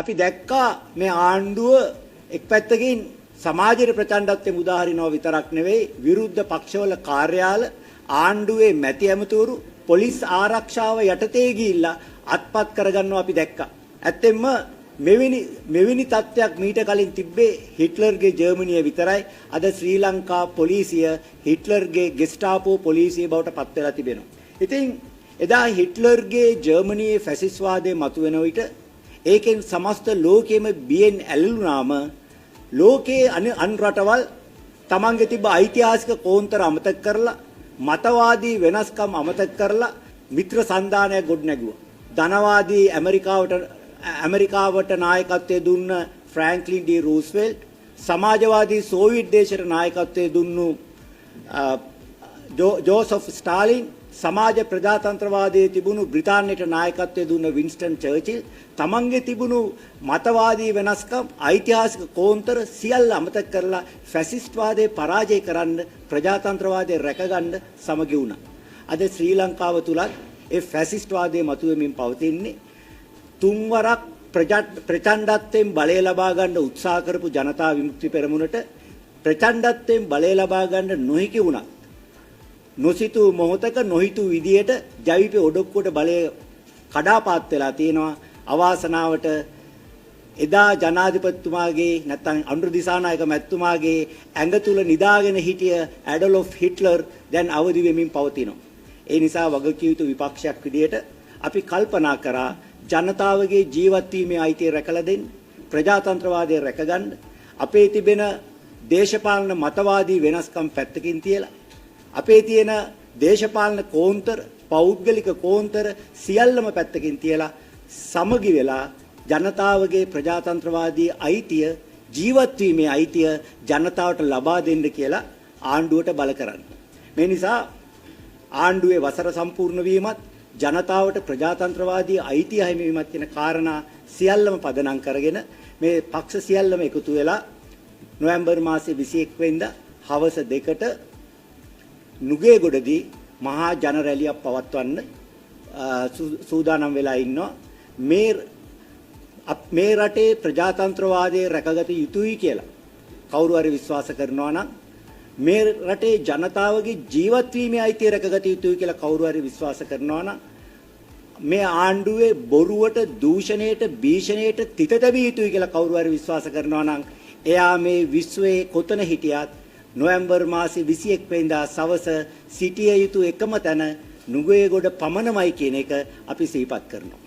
අපි දැක්කා මේ ආණ්ඩුව එක් පැත්තකින් සමාජයේ ප්‍රචණ්ඩත්වයේ මුදාහරිනවා විතරක් නෙවෙයි විරුද්ධ පක්ෂවල කාර්යාල ආණ්ඩුවේ මැති ඇමතුරු පොලිස් ආරක්ෂාව යටතේ ගිහිල්ලා අත්පත් කරගන්නවා අපි දැක්කා. ඇත්තෙන්ම මෙවැනි තත්ත්වයක් මීට කලින් තිබ්බේ හිට්ලර්ගේ ජර්මනිය විතරයි. අද ශ්‍රී ලංකා පොලිසිය හිට්ලර්ගේ ගෙස්ටාපෝ පොලිසිය බවට පත් වෙලා තිබෙනවා. ඉතින් එදා හිට්ලර්ගේ ජර්මනියේ ෆැසිස්ට්වාදය මතුවෙන විට ඒකෙන් සමස්ත ලෝකෙම බියෙන් ඇලුනාම ලෝකයේ අන් රටවල් තමන්ගේ තිබ්බ ඓතිහාසික කෝන්තර අමතක කරලා මතවාදී වෙනස්කම් අමතක කරලා මිත්‍ර සන්ධානයක් ගොඩනැගුවා. ධනවාදී ඇමරිකාවට නායකත්වයේ දුන්න ෆ්‍රැන්ක්ලින් ඩී රූස්වෙල්ට්, සමාජවාදී සෝවියට් දේශයට නායකත්වයේ දුන්නු ජෝසෙෆ් ස්ටාලින්, සමාජ ප්‍රජාතන්ත්‍රවාදයේ තිබුණු බ්‍රිතාන්‍යයට නායකත්වයේ දුන්න වින්ස්ටන් චර්චිල් තමන්ගේ තිබුණු මතවාදී වෙනස්කම් ඓතිහාසික කෝන්තර සියල්ල අමතක කරලා ෆැසිස්ට්වාදයේ පරාජය කරන්න ප්‍රජාතන්ත්‍රවාදයේ රැකගන්න සමගි වුණා. අද ශ්‍රී ලංකාව තුලත් ඒ ෆැසිස්ට්වාදයේ මතුවෙමින් පවතින්නේ තුන්වරක් ප්‍රචණ්ඩත්වයෙන් බලය ලබා ගන්න උත්සාහ කරපු ජනතා විමුක්ති පෙරමුණට ප්‍රචණ්ඩත්වයෙන් බලය ලබා ගන්න නොහැකි වුණා. නොසිතූ මොහොතක නොහිතූ විදියට ජවිපේ ඔඩොක්කුවට බලය කඩාපාත් වෙලා තියෙනවා. අවාසනාවට එදා ජනාධිපතිතුමාගේ නැත්නම් අනුර දිසානායක මැතිතුමාගේ ඇඟ තුල නිදාගෙන හිටිය ඇඩොල්ෆ් හිට්ලර් දැන් අවදි වෙමින් පවතිනවා. ඒ නිසා වගකිය යුතු විපක්ෂයක් විදියට අපි කල්පනා කරා ජනතාවගේ ජීවත් වීමේ අයිතිය රැකලා දෙන්න, ප්‍රජාතන්ත්‍රවාදය රැකගන්න, අපේ තිබෙන දේශපාලන මතවාදී වෙනස්කම් පැත්තකින් තියලා අපේ තියෙන දේශපාලන කෝන්තර, පෞද්ගලික කෝන්තර සියල්ලම පැත්තකින් තියලා සමගි වෙලා ජනතාවගේ ප්‍රජාතන්ත්‍රවාදී අයිතිය, ජීවත් වීමේ අයිතිය ජනතාවට ලබා දෙන්න කියලා ආණ්ඩුවට බල කරන්න. මේ නිසා ආණ්ඩුවේ වසර සම්පූර්ණ වීමත් ජනතාවට ප්‍රජාතන්ත්‍රවාදී අයිතිය හිමි වීමත් කියන කාරණා සියල්ලම පදනම් කරගෙන මේ පක්ෂ සියල්ලම එකතු වෙලා නොවැම්බර් මාසයේ 21 වෙනිදා හවස 2ට නුගේගොඩදී මහා ජන රැලියක් පවත්වන්න සූදානම් වෙලා ඉන්නවා. මේ රටේ ප්‍රජාතන්ත්‍රවාදය රැකගත යුතුයි කියලා කවුරු හරි විශ්වාස කරනවා නම්, මේ රටේ ජනතාවගේ ජීවත් වීමේ අයිතිය රැකගත යුතුයි කියලා කවුරු හරි විශ්වාස කරනවා නම්, මේ ආණ්ඩුවේ බොරුවට, දූෂණයට, භීෂණයට තිත තැබිය යුතුයි කියලා කවුරු හරි විශ්වාස කරනවා නම්, එයා මේ විශ්වයේ කොතන හිටියත් නොවැම්බර් මාසේ 21 වෙනිදා සවස සිටිය යුතු එකම තැන නුගේගොඩ පමණමයි කියන එක අපි සිහිපත් කරනවා.